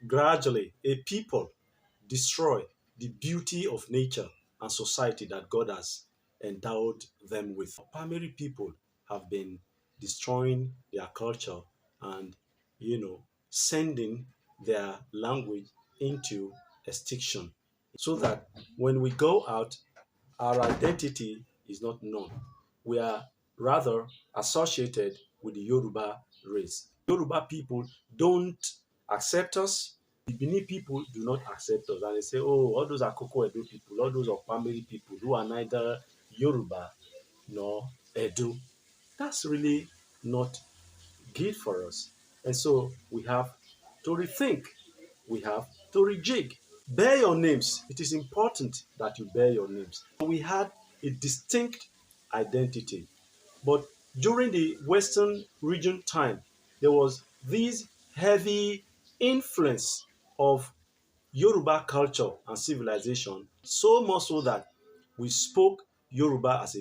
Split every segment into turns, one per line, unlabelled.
gradually a people destroy the beauty of nature and society that God has endowed them with. Okpameri people have been destroying their culture and, sending their language into extinction so that when we go out, our identity is not known. We are rather associated with the Yoruba race. Yoruba people don't accept us. The Benin people do not accept us. And they say, oh, all those are Akoko Edo people, all those are Okpameri people who are neither Yoruba nor Edo. That's really not good for us. And so we have to rethink. We have to rejig. Bear your names. It is important that you bear your names. We had a distinct identity. But during the Western region time, there was this heavy influence of Yoruba culture and civilization, so much so that we spoke Yoruba as a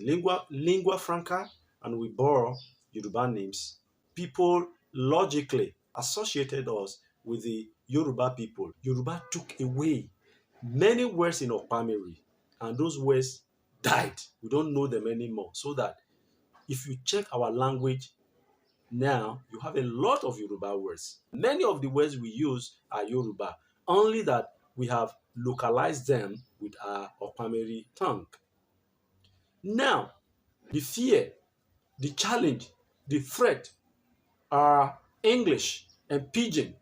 lingua franca and we bore Yoruba names. People logically associated us with the Yoruba people. Yoruba took away many words in Okpameri, and those words died. We don't know them anymore. So that if you check our language now, you have a lot of Yoruba words. Many of the words we use are Yoruba, only that we have localized them with our Okpameri tongue. Now, the fear, the challenge, the threat are English and Pidgin.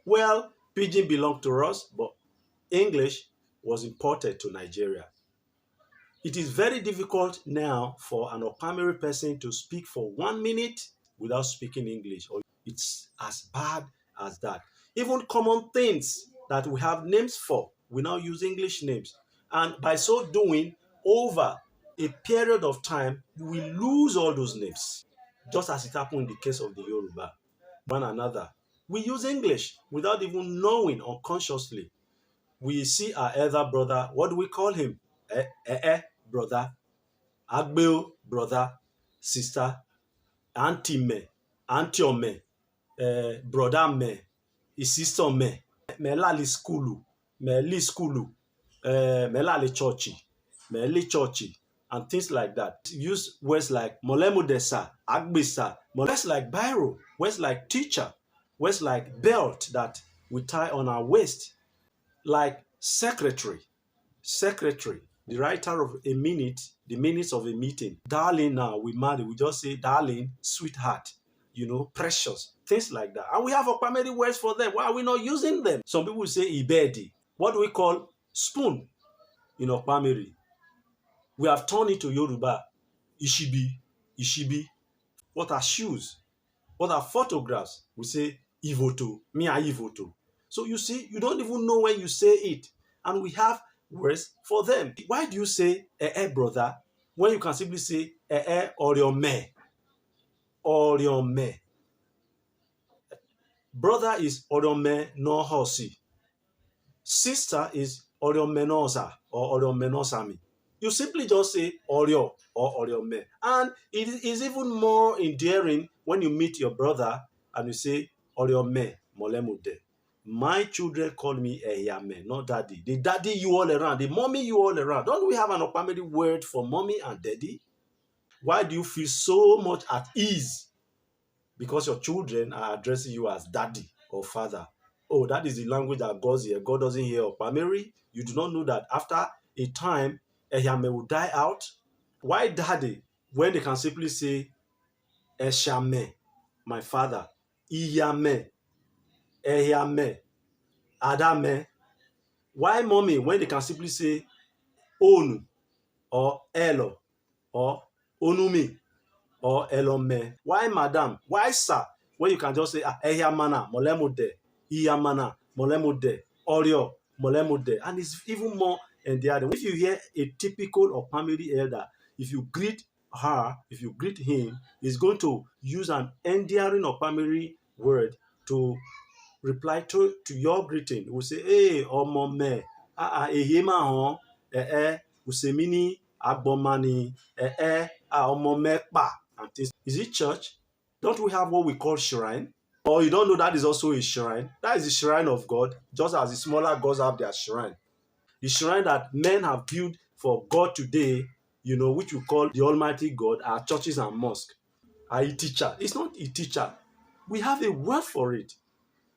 Well, Pidgin belonged to us, but English was imported to Nigeria. It is very difficult now for an Okpameri person to speak for 1 minute without speaking English. Or it's as bad as that. Even common things that we have names for, we now use English names. And by so doing, over a period of time, we lose all those names. Just as it happened in the case of the Yoruba. One another. We use English without even knowing unconsciously. We see our elder brother, what do we call him? Brother. Agbeo, brother. Sister. Auntie me. Auntie me. Brother me. His sister me. Me lali skulu. Me li skulu. Me lali churchy. Me li churchy. And things like that. Use words like molemudesa, agbisa, words like biro, words like teacher, words like belt that we tie on our waist, like secretary, the writer of a minute, the minutes of a meeting. Darling, now we marry, we just say darling, sweetheart, precious, things like that. And we have Okpameri words for them. Why are we not using them? Some people say ibedi. What do we call spoon in Okpameri? We have turned it to Yoruba, ishibi. What are shoes? What are photographs? We say ivoto, ivoto. So you see, you don't even know when you say it. And we have words for them. Why do you say brother when you can simply say oriome? Brother is Orionmenorhorsi. Sister is Orionmenorsa or oriomenorsami. You simply just say Ordio or oriome. And it is even more endearing when you meet your brother and you say oriome molemude. My children call me ehiamana, not daddy. They daddy you all around. They mommy you all around. Don't we have an Okpameri word for mommy and daddy? Why do you feel so much at ease? Because your children are addressing you as daddy or father. Oh, that is the language that God hears. God doesn't hear Okpameri. You do not know that after a time, ehiamana will die out. Why daddy when they can simply say eshanmana, my father, iyiamana, ehiamana, adame? Why mommy when they can simply say onu or elo or onume or elome? Why madam? Why sir? When you can just say ehiamana, molemude, iyiamana, molemude, ordio, molemude, and it's even more endearing. If you hear a typical Okpameri elder, if you greet her, if you greet him, he's going to use an endearing Okpameri word to reply to your greeting. He will say, hey, omo-me, ehima usemini, agbomani, omo-me pa. And things. Is it church? Don't we have what we call shrine? Or you don't know that is also a shrine? That is the shrine of God, just as the smaller gods have their shrine. The shrine that men have built for God today, which we call the Almighty God, are churches and mosques. Are a teacher. It's not a teacher. We have a word for it.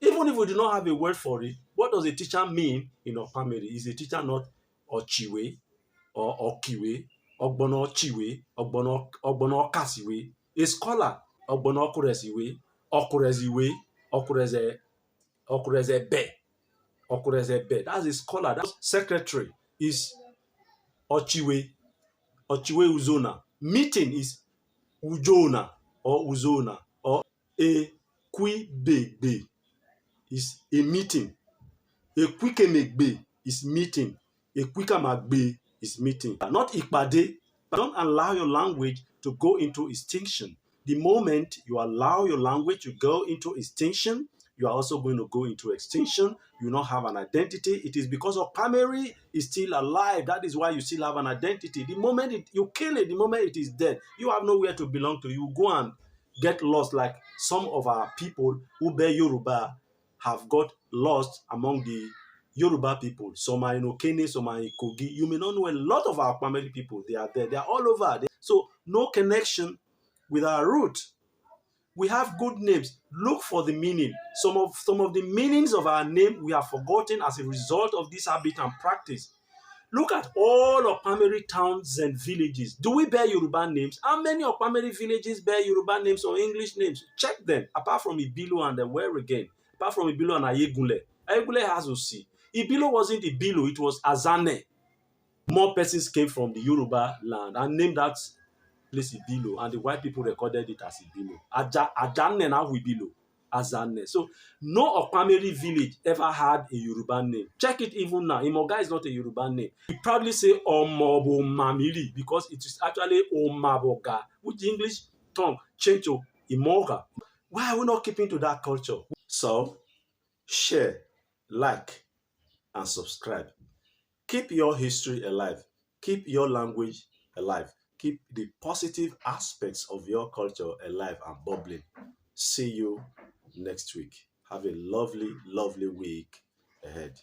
Even if we do not have a word for it, what does a teacher mean in Okpameri? Is a teacher not Ochiwe or Okiwe, Ogbono-chiwe, Ogbono-kasiwe? A scholar, Ogbono-okuresiwe, Okureziwe, Okureze, Okurezebe, Okurezebe. That's a scholar. That's secretary is Ochiwe, Ochiwe Uzona. Meeting is Ujona or Uzona or Ekwibebe is a meeting. Ekwikemegbe is meeting. Ekwikamagbe is meeting. Not Ikpade. Don't allow your language to go into extinction. The moment you allow your language to go into extinction, you are also going to go into extinction. You will not have an identity. It is because Okpameri is still alive. That is why you still have an identity. The moment you kill it, the moment it is dead, you have nowhere to belong to. You go and get lost like some of our people who bear Yoruba have got lost among the Yoruba people. Some are in Okene, some are in Kogi. You may not know a lot of our family people. They are there. They are all over. So no connection with our root. We have good names. Look for the meaning. Some of the meanings of our name we have forgotten as a result of this habit and practice. Look at all Okpameri towns and villages. Do we bear Yoruba names? How many Okpameri villages bear Yoruba names or English names? Check them. Apart from Ibilo and where again? Apart from Ibilo and Ayegule. Ayegule has Osi. Ibilo wasn't Ibilo, it was Azane. More persons came from the Yoruba land and named that place Ibilo, and the white people recorded it as Ibilo. Ajane now Ibilo. Azane. So no Okpameri village ever had a Yoruba name. Check it even now. Imoga is not a Yoruba name. We proudly say Omobomamiri because it is actually Omaboga, which the English tongue changed to Imoga. Why are we not keeping to that culture? So share, like, and subscribe. Keep your history alive. Keep your language alive. Keep the positive aspects of your culture alive and bubbling. See you next week. Have a lovely, lovely week ahead.